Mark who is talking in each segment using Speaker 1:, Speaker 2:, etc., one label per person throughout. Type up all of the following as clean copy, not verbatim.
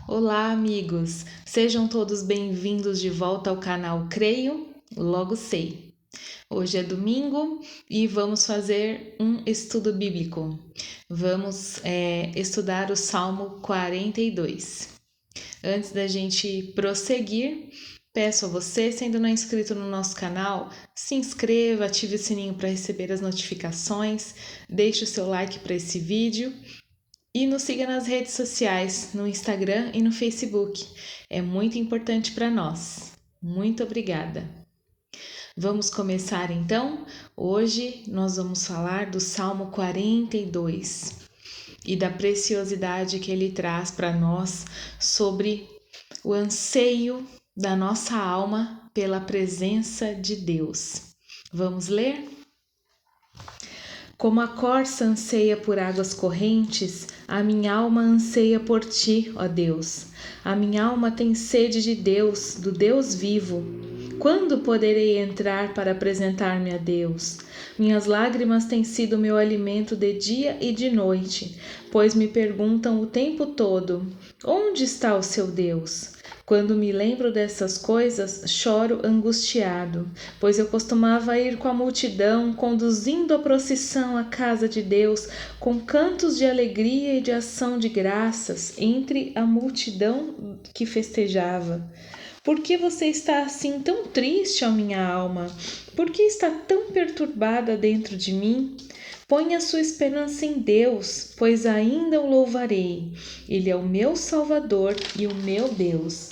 Speaker 1: Olá, amigos! Sejam todos bem-vindos de volta ao canal Creio, Logo Sei. Hoje é domingo e vamos fazer um estudo bíblico. Vamos estudar o Salmo 42. Antes da gente prosseguir, peço a você, se ainda não é inscrito no nosso canal, se inscreva, ative o sininho para receber as notificações, deixe o seu like para esse vídeo e nos siga nas redes sociais, no Instagram e no Facebook. É muito importante para nós. Muito obrigada. Vamos começar então? Hoje nós vamos falar do Salmo 42 e da preciosidade que ele traz para nós sobre o anseio da nossa alma pela presença de Deus. Vamos ler? Como a corça anseia por águas correntes, a minha alma anseia por ti, ó Deus. A minha alma tem sede de Deus, do Deus vivo. Quando poderei entrar para apresentar-me a Deus? Minhas lágrimas têm sido meu alimento de dia e de noite, pois me perguntam o tempo todo: onde está o seu Deus? Quando me lembro dessas coisas, choro angustiado, pois eu costumava ir com a multidão, conduzindo a procissão à casa de Deus, com cantos de alegria e de ação de graças, entre a multidão que festejava. Por que você está assim tão triste, ó minha alma? Por que está tão perturbada dentro de mim? Põe a sua esperança em Deus, pois ainda o louvarei. Ele é o meu Salvador e o meu Deus.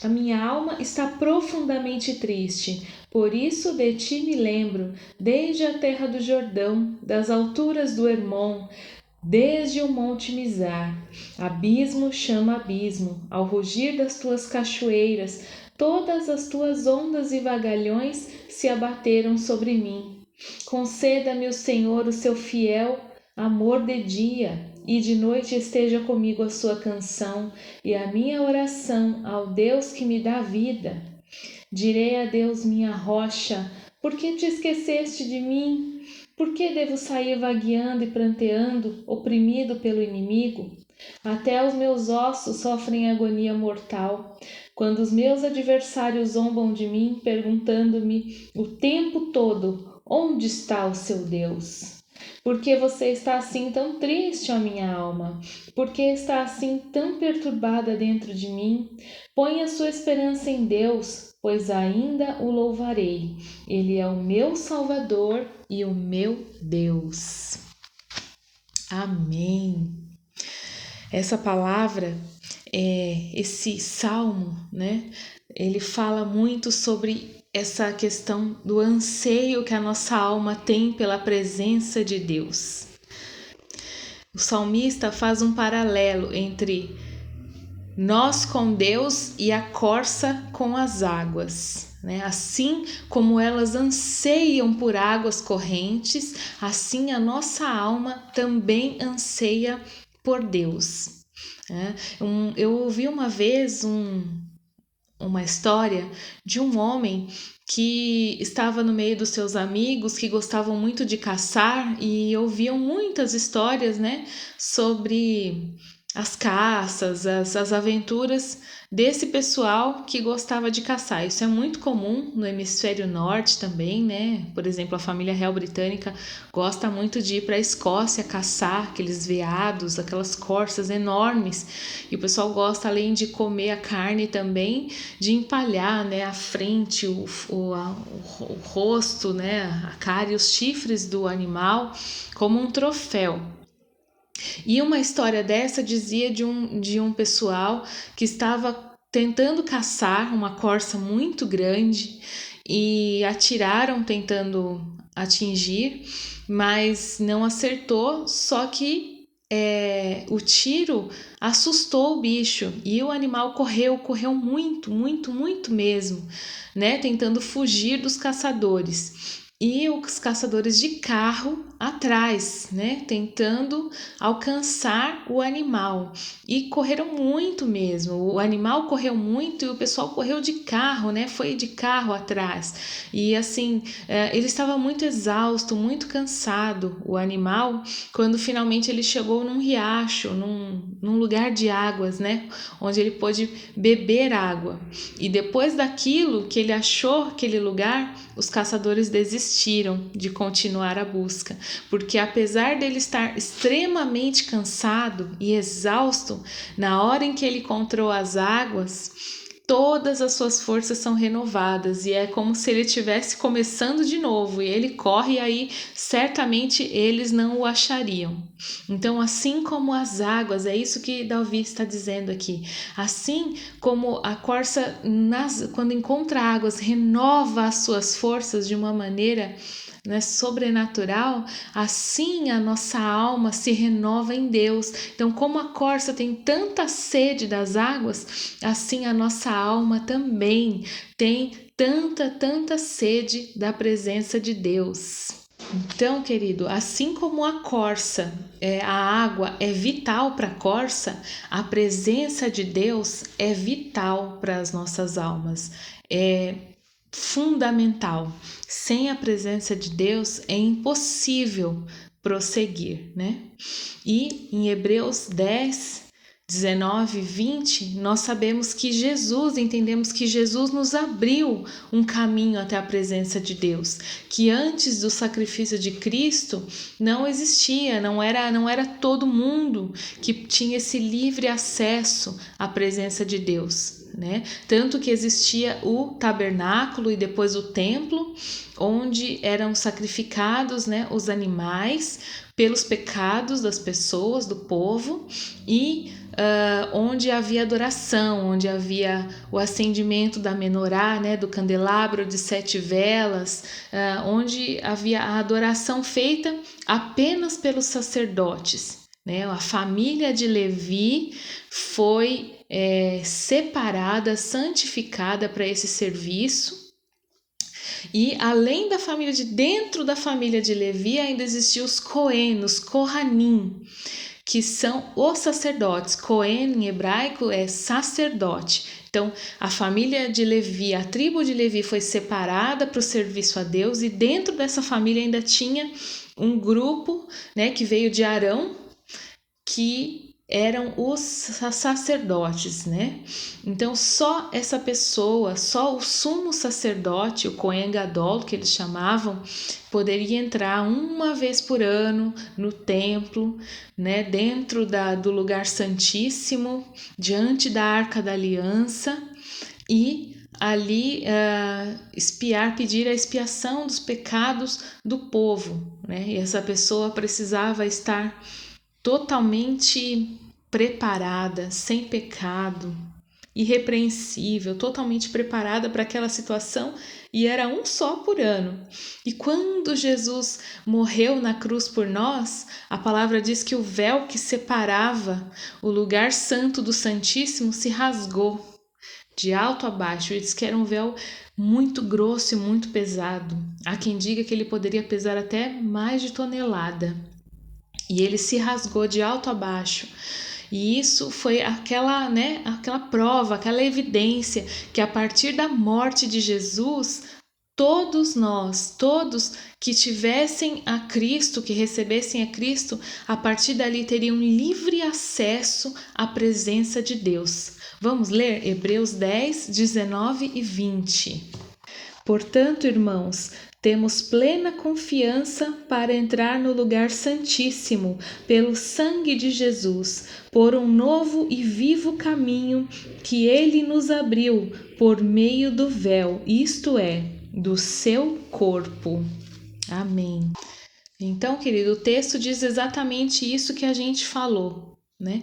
Speaker 1: A minha alma está profundamente triste, por isso de ti me lembro, desde a terra do Jordão, das alturas do Hermon, desde o monte Mizar. Abismo chama abismo, ao rugir das tuas cachoeiras, todas as tuas ondas e vagalhões se abateram sobre mim. Conceda-me o Senhor o seu fiel amor de dia, e de noite esteja comigo a sua canção e a minha oração ao Deus que me dá vida. Direi a Deus, minha rocha: por que te esqueceste de mim? Por que devo sair vagueando e pranteando, oprimido pelo inimigo? Até os meus ossos sofrem agonia mortal, quando os meus adversários zombam de mim, perguntando-me o tempo todo: onde está o seu Deus? Por que você está assim tão triste, ó minha alma? Por que está assim tão perturbada dentro de mim? Põe a sua esperança em Deus, pois ainda o louvarei. Ele é o meu Salvador e o meu Deus. Amém. Essa palavra, esse salmo, né? Ele fala muito sobre essa questão do anseio que a nossa alma tem pela presença de Deus. O salmista faz um paralelo entre nós com Deus e a corça com as águas. Assim como elas anseiam por águas correntes, assim a nossa alma também anseia por Deus. Eu ouvi uma vez uma história de um homem que estava no meio dos seus amigos que gostavam muito de caçar e ouviam muitas histórias, sobre as caças, as aventuras desse pessoal que gostava de caçar. Isso é muito comum no hemisfério norte também, Por exemplo, a família real britânica gosta muito de ir para a Escócia caçar aqueles veados, aquelas corças enormes. E o pessoal gosta, além de comer a carne também, de empalhar, a frente, o rosto, a cara e os chifres do animal como um troféu. E uma história dessa dizia de um pessoal que estava tentando caçar uma corça muito grande e atiraram tentando atingir, mas não acertou, só que o tiro assustou o bicho e o animal correu muito, muito, muito mesmo, tentando fugir dos caçadores. E os caçadores de carro atrás, né, tentando alcançar o animal, e correram muito mesmo. O animal correu muito e o pessoal correu de carro, né, foi de carro atrás. E assim, ele estava muito exausto, muito cansado, o animal, quando finalmente ele chegou num riacho, num lugar de águas, né, onde ele pôde beber água. E depois daquilo que ele achou aquele lugar, os caçadores desistiram de continuar a busca, porque apesar dele estar extremamente cansado e exausto, na hora em que ele encontrou as águas, todas as suas forças são renovadas e é como se ele estivesse começando de novo, e ele corre, e aí certamente eles não o achariam. Então, assim como as águas, é isso que Davi está dizendo aqui, assim como a corça, quando encontra águas, renova as suas forças de uma maneira, né, sobrenatural, assim a nossa alma se renova em Deus. Então, como a corça tem tanta sede das águas, assim a nossa alma também tem tanta sede da presença de Deus. Então, querido, assim como a corça, a água é vital para a corça, a presença de Deus é vital para as nossas almas. É fundamental. Sem a presença de Deus é impossível prosseguir, né? E em Hebreus 10, 19, 20, nós sabemos que entendemos que Jesus nos abriu um caminho até a presença de Deus, que antes do sacrifício de Cristo não existia, não era todo mundo que tinha esse livre acesso à presença de Deus. Né? Tanto que existia o tabernáculo e depois o templo, onde eram sacrificados, né, os animais pelos pecados das pessoas, do povo, e onde havia adoração, onde havia o acendimento da menorá, né, do candelabro de 7 velas, onde havia a adoração feita apenas pelos sacerdotes. Né? A família de Levi foi separada, santificada para esse serviço. E além da família dentro da família de Levi, ainda existiam os Cohen, os Kohanim, que são os sacerdotes. Cohen em hebraico é sacerdote. Então, a família de Levi, a tribo de Levi foi separada para o serviço a Deus, e dentro dessa família ainda tinha um grupo, né, que veio de Arão, que eram os sacerdotes, né? Então, só essa pessoa, só o sumo sacerdote, o Cohen Gadol, que eles chamavam, poderia entrar uma vez por ano no templo, né? Dentro do lugar santíssimo, diante da Arca da Aliança, e ali pedir a expiação dos pecados do povo, né? E essa pessoa precisava estar totalmente preparada, sem pecado, irrepreensível, totalmente preparada para aquela situação, e era um só por ano. E quando Jesus morreu na cruz por nós, a palavra diz que o véu que separava o lugar santo do Santíssimo se rasgou de alto a baixo. Ele diz que era um véu muito grosso e muito pesado. Há quem diga que ele poderia pesar até mais de tonelada. E ele se rasgou de alto a baixo. E isso foi aquela prova, aquela evidência que a partir da morte de Jesus, todos nós, todos que tivessem a Cristo, que recebessem a Cristo, a partir dali teriam livre acesso à presença de Deus. Vamos ler Hebreus 10, 19 e 20. Portanto, irmãos, temos plena confiança para entrar no lugar santíssimo pelo sangue de Jesus, por um novo e vivo caminho que ele nos abriu por meio do véu, isto é, do seu corpo. Amém. Então, querido, o texto diz exatamente isso que a gente falou, né?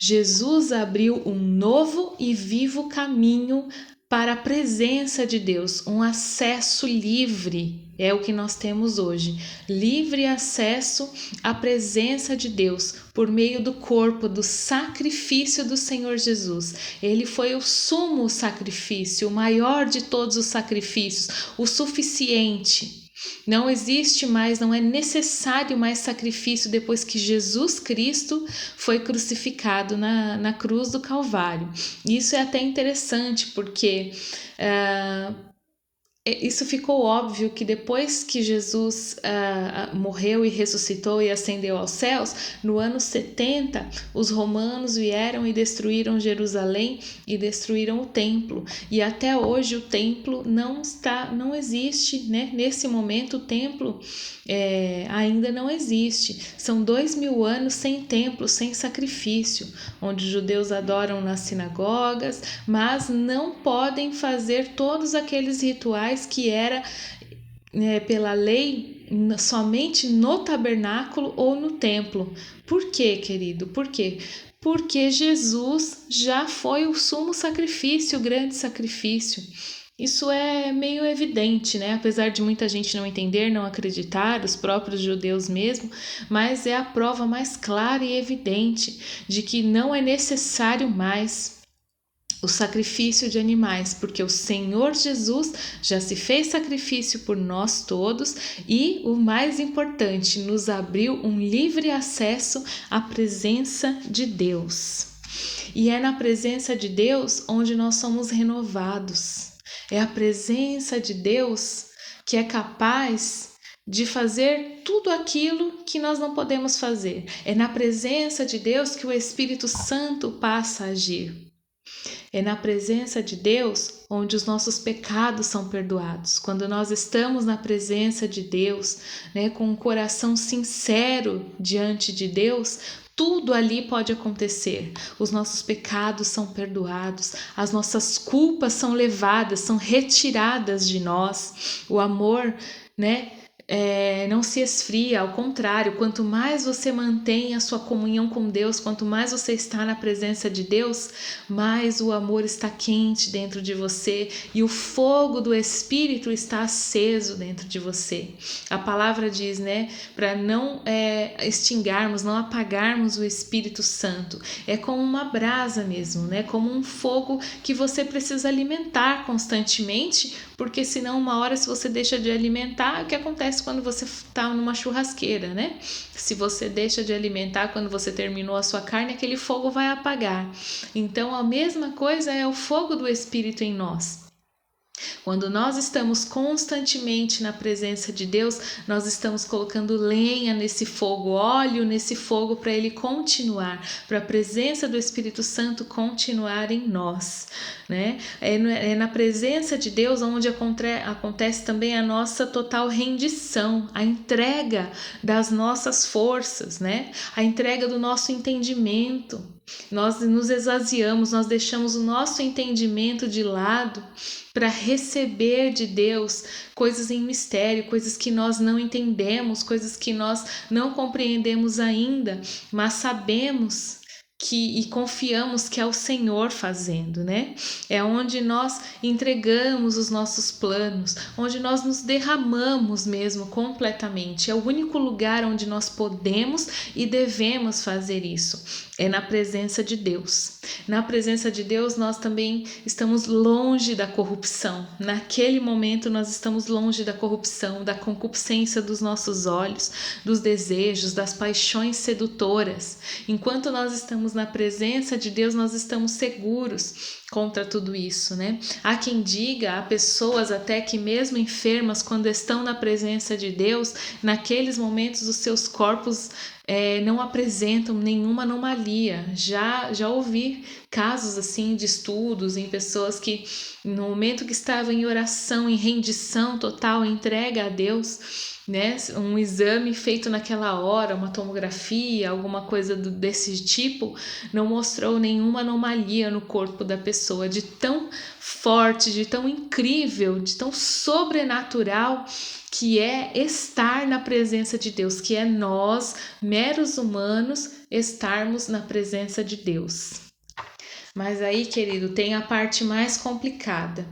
Speaker 1: Jesus abriu um novo e vivo caminho para a presença de Deus, um acesso livre, é o que nós temos hoje, livre acesso à presença de Deus por meio do corpo, do sacrifício do Senhor Jesus. Ele foi o sumo sacrifício, o maior de todos os sacrifícios, o suficiente. Não existe mais, não é necessário mais sacrifício depois que Jesus Cristo foi crucificado na cruz do Calvário. Isso é até interessante, porque isso ficou óbvio que depois que Jesus morreu e ressuscitou e ascendeu aos céus, no ano 70, os romanos vieram e destruíram Jerusalém e destruíram o templo. E até hoje o templo não existe, né? Nesse momento o templo ainda não existe. São 2000 anos sem templo, sem sacrifício, onde os judeus adoram nas sinagogas, mas não podem fazer todos aqueles rituais que era pela lei somente no tabernáculo ou no templo. Por quê, querido? Por quê? Porque Jesus já foi o sumo sacrifício, o grande sacrifício. Isso é meio evidente, né? Apesar de muita gente não entender, não acreditar, os próprios judeus mesmo, mas é a prova mais clara e evidente de que não é necessário mais o sacrifício de animais, porque o Senhor Jesus já se fez sacrifício por nós todos e, o mais importante, nos abriu um livre acesso à presença de Deus. E é na presença de Deus onde nós somos renovados. É a presença de Deus que é capaz de fazer tudo aquilo que nós não podemos fazer. É na presença de Deus que o Espírito Santo passa a agir. É na presença de Deus onde os nossos pecados são perdoados. Quando nós estamos na presença de Deus, né, com um coração sincero diante de Deus, tudo ali pode acontecer. Os nossos pecados são perdoados, as nossas culpas são levadas, são retiradas de nós. O amor, né, não se esfria, ao contrário, quanto mais você mantém a sua comunhão com Deus, quanto mais você está na presença de Deus, mais o amor está quente dentro de você e o fogo do Espírito está aceso dentro de você. A palavra diz, né, para não extinguirmos, não apagarmos o Espírito Santo. É como uma brasa mesmo, né, como um fogo que você precisa alimentar constantemente, porque senão uma hora, se você deixa de alimentar, o que acontece quando você está numa churrasqueira, né? Se você deixa de alimentar quando você terminou a sua carne, aquele fogo vai apagar. Então a mesma coisa é o fogo do Espírito em nós. Quando nós estamos constantemente na presença de Deus, nós estamos colocando lenha nesse fogo, óleo nesse fogo para ele continuar, para a presença do Espírito Santo continuar em nós, né? É na presença de Deus onde acontece também a nossa total rendição, a entrega das nossas forças, né? A entrega do nosso entendimento. Nós nos esvaziamos, nós deixamos o nosso entendimento de lado para receber de Deus coisas em mistério, coisas que nós não entendemos, coisas que nós não compreendemos ainda, mas sabemos e confiamos que é o Senhor fazendo, né? É onde nós entregamos os nossos planos, onde nós nos derramamos mesmo completamente. É o único lugar onde nós podemos e devemos fazer isso. É na presença de Deus. Na presença de Deus, nós também estamos longe da corrupção. Naquele momento, nós estamos longe da corrupção, da concupiscência dos nossos olhos, dos desejos, das paixões sedutoras. Enquanto nós estamos na presença de Deus, nós estamos seguros contra tudo isso, né? Há quem diga, há pessoas até que mesmo enfermas, quando estão na presença de Deus, naqueles momentos os seus corpos não apresentam nenhuma anomalia. Já ouvi casos assim de estudos em pessoas que no momento que estavam em oração, em rendição total, entrega a Deus, né, um exame feito naquela hora, uma tomografia, alguma coisa desse tipo, não mostrou nenhuma anomalia no corpo da pessoa, de tão forte, de tão incrível, de tão sobrenatural que é estar na presença de Deus, que é nós, meros humanos, estarmos na presença de Deus. Mas aí, querido, tem a parte mais complicada,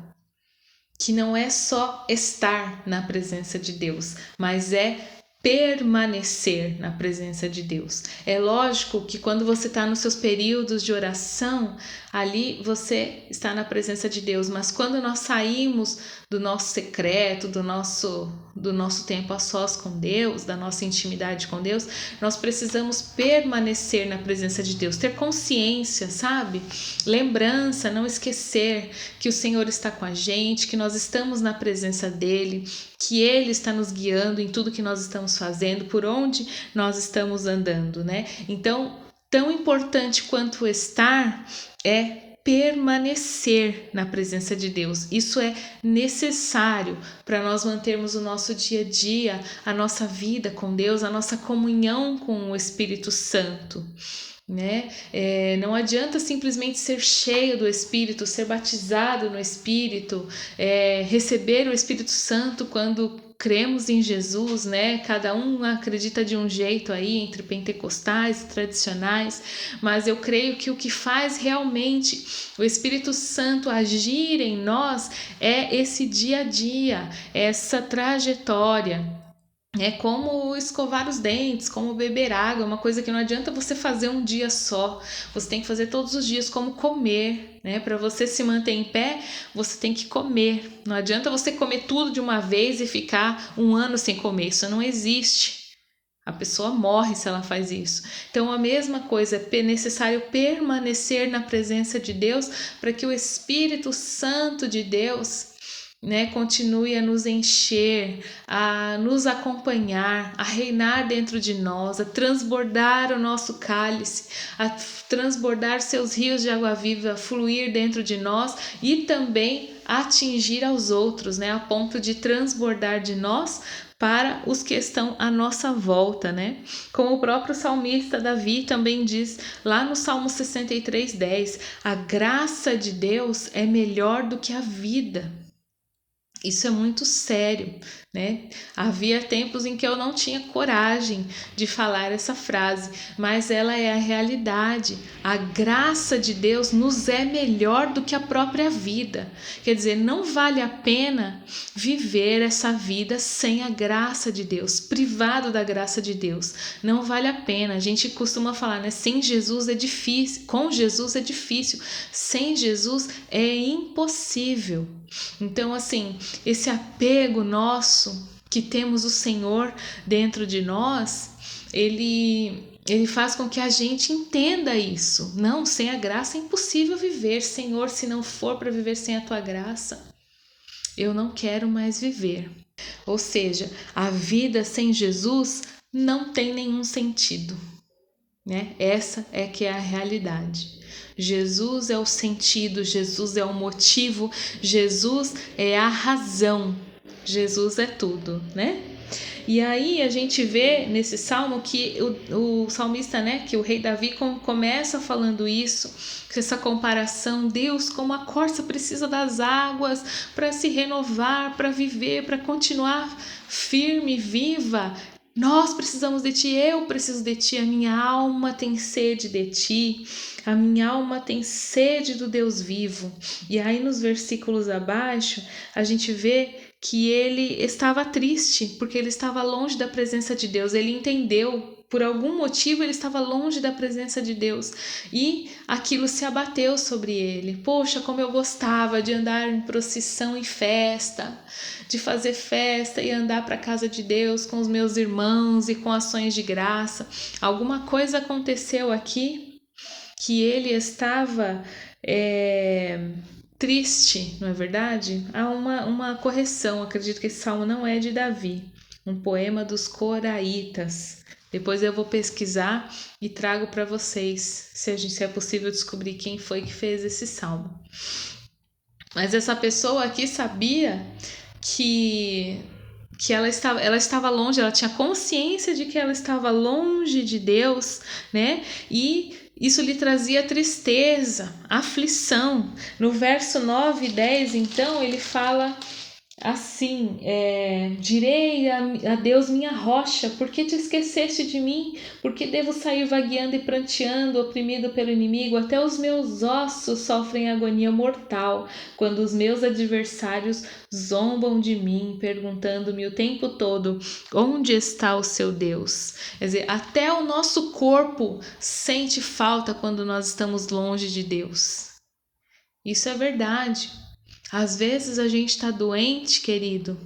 Speaker 1: que não é só estar na presença de Deus, mas é permanecer na presença de Deus. É lógico que quando você está nos seus períodos de oração, ali você está na presença de Deus, mas quando nós saímos do nosso secreto, do nosso tempo a sós com Deus, da nossa intimidade com Deus, nós precisamos permanecer na presença de Deus, ter consciência, sabe? Lembrança, não esquecer que o Senhor está com a gente, que nós estamos na presença dele, que Ele está nos guiando em tudo que nós estamos fazendo, por onde nós estamos andando, né? Então, tão importante quanto estar é permanecer na presença de Deus. Isso é necessário para nós mantermos o nosso dia a dia, a nossa vida com Deus, a nossa comunhão com o Espírito Santo. Né? Não adianta simplesmente ser cheio do Espírito, ser batizado no Espírito, receber o Espírito Santo quando cremos em Jesus, né? Cada um acredita de um jeito aí, entre pentecostais e tradicionais, mas eu creio que o que faz realmente o Espírito Santo agir em nós é esse dia a dia, essa trajetória. É como escovar os dentes, como beber água, uma coisa que não adianta você fazer um dia só, você tem que fazer todos os dias, como comer, né? Para você se manter em pé, você tem que comer. Não adianta você comer tudo de uma vez e ficar um ano sem comer, isso não existe. A pessoa morre se ela faz isso. Então, a mesma coisa, é necessário permanecer na presença de Deus para que o Espírito Santo de Deus, né, continue a nos encher, a nos acompanhar, a reinar dentro de nós, a transbordar o nosso cálice, a transbordar seus rios de água viva, a fluir dentro de nós e também atingir aos outros, né, a ponto de transbordar de nós para os que estão à nossa volta, né? Como o próprio salmista Davi também diz lá no Salmo 63:10, a graça de Deus é melhor do que a vida. Isso é muito sério, né? Havia tempos em que eu não tinha coragem de falar essa frase, mas ela é a realidade. A graça de Deus nos é melhor do que a própria vida. Quer dizer, não vale a pena viver essa vida sem a graça de Deus, privado da graça de Deus. Não vale a pena. A gente costuma falar, né? Sem Jesus é difícil, com Jesus é difícil, sem Jesus é impossível. Então, assim, esse apego nosso que temos o Senhor dentro de nós, ele faz com que a gente entenda isso. Não, sem a graça é impossível viver. Senhor, se não for para viver sem a tua graça, eu não quero mais viver. Ou seja, a vida sem Jesus não tem nenhum sentido, né? Essa é que é a realidade. Jesus é o sentido, Jesus é o motivo, Jesus é a razão, Jesus é tudo, né? E aí a gente vê nesse salmo que o salmista, né, que o rei Davi começa falando isso, essa comparação, Deus, como a corça precisa das águas para se renovar, para viver, para continuar firme, viva. Nós precisamos de ti, eu preciso de ti, a minha alma tem sede de ti, a minha alma tem sede do Deus vivo. E aí nos versículos abaixo a gente vê que ele estava triste porque ele estava longe da presença de Deus, ele entendeu, por algum motivo ele estava longe da presença de Deus e aquilo se abateu sobre ele. Poxa, como eu gostava de andar em procissão e festa, de fazer festa e andar para a casa de Deus com os meus irmãos e com ações de graça. Alguma coisa aconteceu aqui que ele estava triste, não é verdade? Há uma correção, acredito que esse salmo não é de Davi, um poema dos coraitas. Depois eu vou pesquisar e trago para vocês, se é possível descobrir quem foi que fez esse salmo. Mas essa pessoa aqui sabia que ela estava longe, ela tinha consciência de que ela estava longe de Deus, né? E isso lhe trazia tristeza, aflição. No verso 9 e 10, então, ele fala assim, direi a Deus minha rocha, por que te esqueceste de mim? Por que devo sair vagueando e pranteando, oprimido pelo inimigo? Até os meus ossos sofrem agonia mortal, quando os meus adversários zombam de mim, perguntando-me o tempo todo, onde está o seu Deus? Quer dizer, até o nosso corpo sente falta quando nós estamos longe de Deus. Isso é verdade. Às vezes a gente está doente, querido,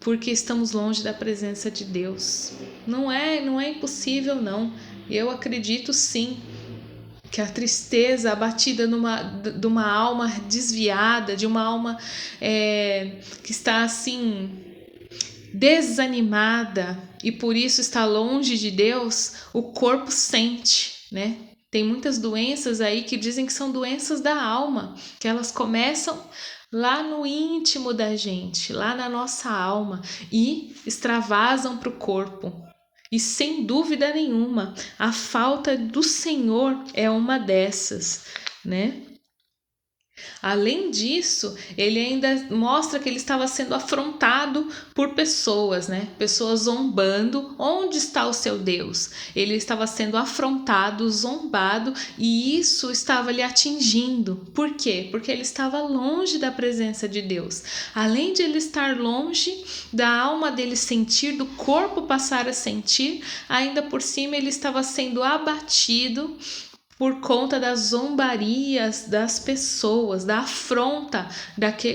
Speaker 1: porque estamos longe da presença de Deus. Não é impossível, não. Eu acredito sim que a tristeza abatida de uma alma desviada, de uma alma que está assim desanimada e por isso está longe de Deus, o corpo sente, né? Tem muitas doenças aí que dizem que são doenças da alma, que elas começam lá no íntimo da gente, lá na nossa alma e extravasam para o corpo. E sem dúvida nenhuma, a falta do Senhor é uma dessas, né? Além disso, ele ainda mostra que ele estava sendo afrontado por pessoas, né? Pessoas zombando. Onde está o seu Deus? Ele estava sendo afrontado, zombado, e isso estava lhe atingindo. Por quê? Porque ele estava longe da presença de Deus. Além de ele estar longe, da alma dele sentir, do corpo passar a sentir, ainda por cima ele estava sendo abatido por conta das zombarias das pessoas, da afronta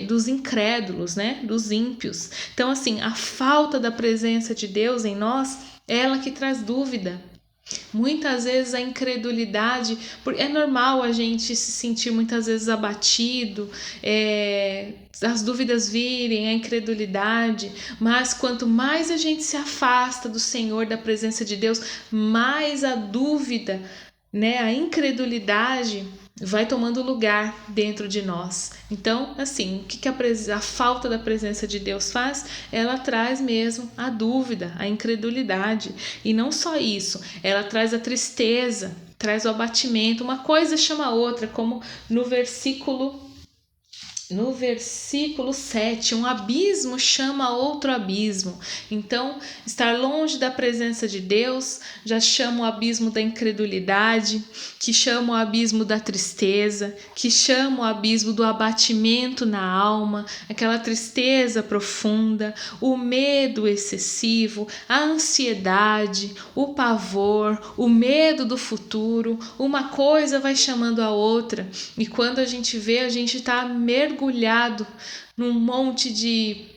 Speaker 1: dos incrédulos, né? Dos ímpios. Então, assim, a falta da presença de Deus em nós é ela que traz dúvida. Muitas vezes a incredulidade, é normal a gente se sentir muitas vezes abatido, as dúvidas virem, a incredulidade, mas quanto mais a gente se afasta do Senhor, da presença de Deus, mais a dúvida, né, a incredulidade vai tomando lugar dentro de nós. Então, assim, o que a falta da presença de Deus faz? Ela traz mesmo a dúvida, a incredulidade. E não só isso, ela traz a tristeza, traz o abatimento. Uma coisa chama a outra, como no versículo 7, um abismo chama outro abismo. Então, estar longe da presença de Deus já chama o abismo da incredulidade, que chama o abismo da tristeza, que chama o abismo do abatimento na alma, aquela tristeza profunda, o medo excessivo, a ansiedade, o pavor, o medo do futuro. Uma coisa vai chamando a outra, e quando a gente vê, a gente está mergulhado num monte de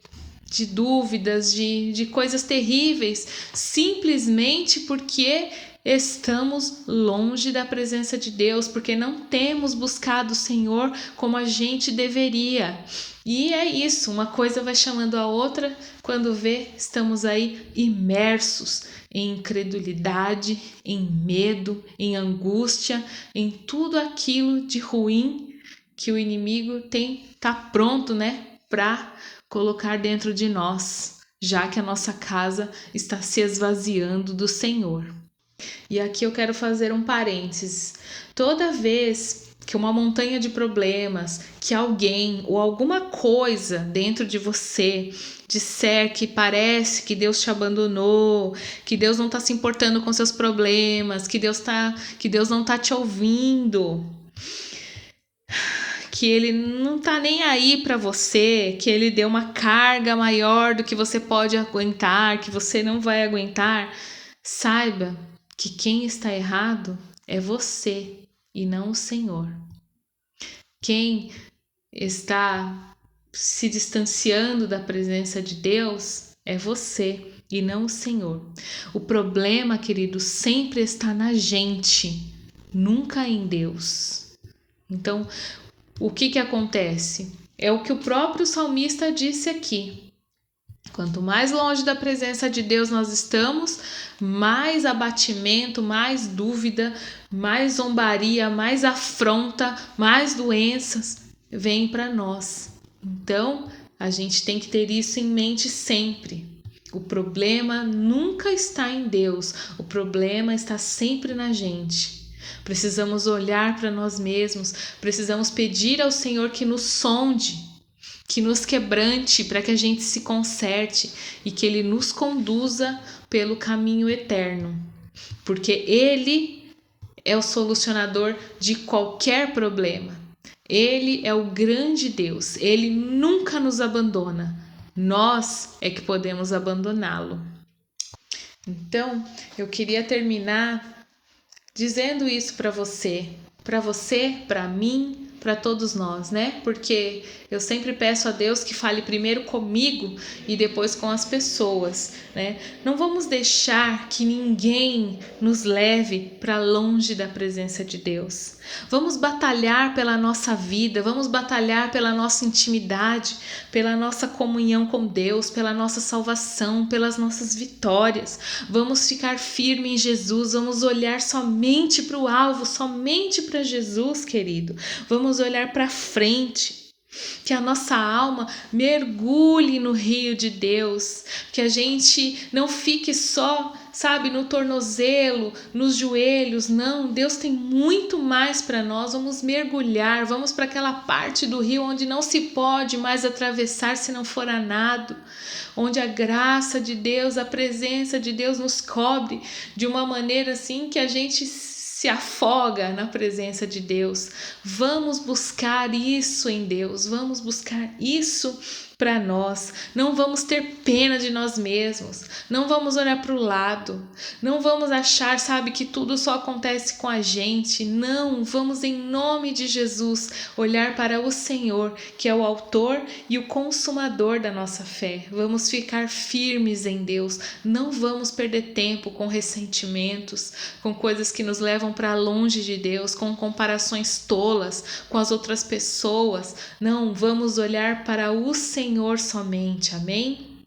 Speaker 1: dúvidas, de coisas terríveis, simplesmente porque estamos longe da presença de Deus, porque não temos buscado o Senhor como a gente deveria. E é isso, uma coisa vai chamando a outra, quando vê, estamos aí imersos em incredulidade, em medo, em angústia, em tudo aquilo de ruim que o inimigo tá pronto, né, para colocar dentro de nós, já que a nossa casa está se esvaziando do Senhor. E aqui eu quero fazer um parênteses. Toda vez que uma montanha de problemas, que alguém ou alguma coisa dentro de você disser que parece que Deus te abandonou, que Deus não está se importando com seus problemas, que Deus não está te ouvindo, que ele não tá nem aí para você, que ele deu uma carga maior do que você pode aguentar, que você não vai aguentar, saiba que quem está errado é você e não o Senhor. Quem está se distanciando da presença de Deus é você e não o Senhor. O problema, querido, sempre está na gente, nunca em Deus. Então, o que acontece? É o que o próprio salmista disse aqui. Quanto mais longe da presença de Deus nós estamos, mais abatimento, mais dúvida, mais zombaria, mais afronta, mais doenças vêm para nós. Então, a gente tem que ter isso em mente sempre. O problema nunca está em Deus, o problema está sempre na gente. Precisamos olhar para nós mesmos, precisamos pedir ao Senhor que nos sonde, que nos quebrante para que a gente se conserte e que Ele nos conduza pelo caminho eterno, porque Ele é o solucionador de qualquer problema. Ele é o grande Deus, Ele nunca nos abandona, nós é que podemos abandoná-lo. Então, eu queria terminar dizendo isso para você, para mim, para todos nós, né? Porque eu sempre peço a Deus que fale primeiro comigo e depois com as pessoas, né? Não vamos deixar que ninguém nos leve para longe da presença de Deus. Vamos batalhar pela nossa vida, vamos batalhar pela nossa intimidade, pela nossa comunhão com Deus, pela nossa salvação, pelas nossas vitórias. Vamos ficar firmes em Jesus, vamos olhar somente para o alvo, somente para Jesus, querido. Vamos olhar para frente. Que a nossa alma mergulhe no rio de Deus, que a gente não fique só, sabe, no tornozelo, nos joelhos. Não, Deus tem muito mais para nós. Vamos mergulhar, vamos para aquela parte do rio onde não se pode mais atravessar se não for a nado, onde a graça de Deus, a presença de Deus nos cobre de uma maneira assim que a gente se afoga na presença de Deus. Vamos buscar isso em Deus, vamos buscar isso para nós. Não vamos ter pena de nós mesmos, não vamos olhar para o lado, não vamos achar, sabe, que tudo só acontece com a gente. Não, vamos em nome de Jesus olhar para o Senhor, que é o autor e o consumador da nossa fé. Vamos ficar firmes em Deus, não vamos perder tempo com ressentimentos, com coisas que nos levam para longe de Deus, com comparações tolas com as outras pessoas. Não, vamos olhar para o Senhor somente, amém?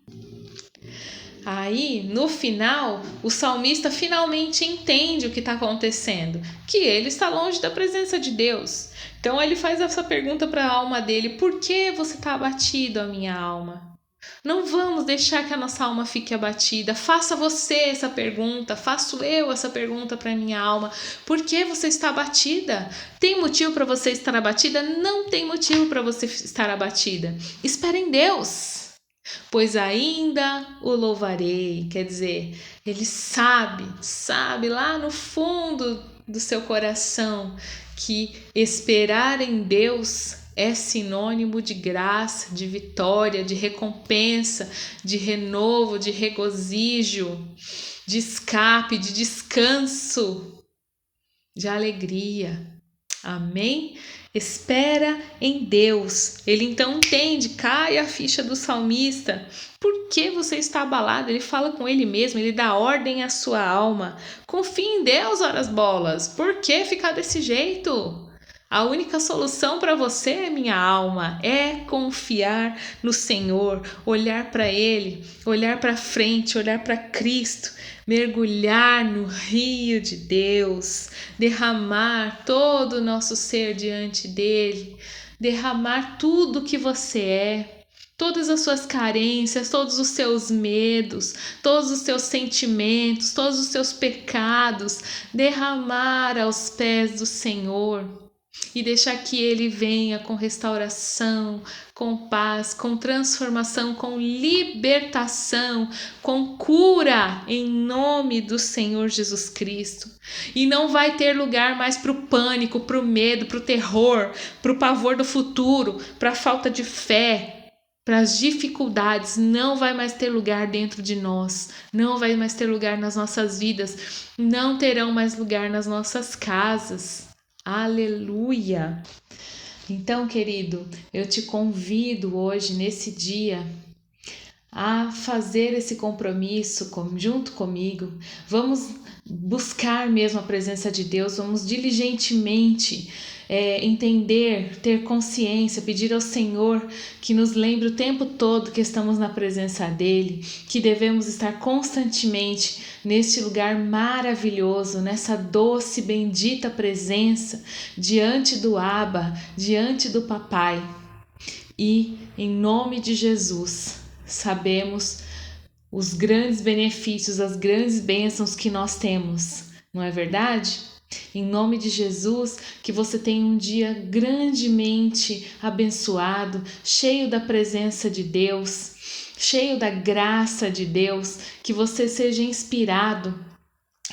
Speaker 1: Aí, no final, o salmista finalmente entende o que está acontecendo, que ele está longe da presença de Deus. Então ele faz essa pergunta para a alma dele: por que você está abatido, a minha alma? Não vamos deixar que a nossa alma fique abatida. Faça você essa pergunta, faço eu essa pergunta para a minha alma. Por que você está abatida? Tem motivo para você estar abatida? Não tem motivo para você estar abatida. Espere em Deus, pois ainda o louvarei. Quer dizer, ele sabe lá no fundo do seu coração que esperar em Deus é sinônimo de graça, de vitória, de recompensa, de renovo, de regozijo, de escape, de descanso, de alegria. Amém? Espera em Deus. Ele então entende, cai a ficha do salmista. Por que você está abalado? Ele fala com ele mesmo, ele dá ordem à sua alma. Confie em Deus, horas bolas. Por que ficar desse jeito? A única solução para você, minha alma, é confiar no Senhor, olhar para Ele, olhar para frente, olhar para Cristo, mergulhar no rio de Deus, derramar todo o nosso ser diante dele, derramar tudo que você é, todas as suas carências, todos os seus medos, todos os seus sentimentos, todos os seus pecados, derramar aos pés do Senhor. E deixar que Ele venha com restauração, com paz, com transformação, com libertação, com cura, em nome do Senhor Jesus Cristo. E não vai ter lugar mais para o pânico, para o medo, para o terror, para o pavor do futuro, para a falta de fé, para as dificuldades. Não vai mais ter lugar dentro de nós, não vai mais ter lugar nas nossas vidas, não terão mais lugar nas nossas casas. Aleluia! Então, querido, eu te convido hoje, nesse dia, a fazer esse compromisso junto comigo. Vamos buscar mesmo a presença de Deus, vamos diligentemente entender, ter consciência, pedir ao Senhor que nos lembre o tempo todo que estamos na presença dEle, que devemos estar constantemente neste lugar maravilhoso, nessa doce, bendita presença, diante do Abba, diante do Papai. E, em nome de Jesus, sabemos os grandes benefícios, as grandes bênçãos que nós temos, não é verdade? Em nome de Jesus, que você tenha um dia grandemente abençoado, cheio da presença de Deus, cheio da graça de Deus, que você seja inspirado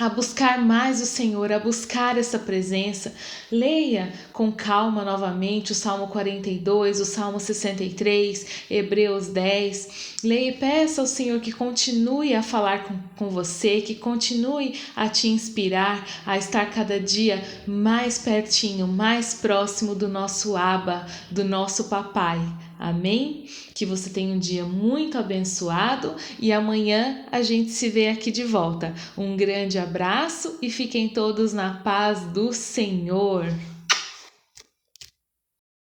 Speaker 1: a buscar mais o Senhor, a buscar essa presença. Leia com calma novamente o Salmo 42, o Salmo 63, Hebreus 10. Leia e peça ao Senhor que continue a falar com você, que continue a te inspirar a estar cada dia mais pertinho, mais próximo do nosso Abba, do nosso Papai. Amém? Que você tenha um dia muito abençoado e amanhã a gente se vê aqui de volta. Um grande abraço e fiquem todos na paz do Senhor.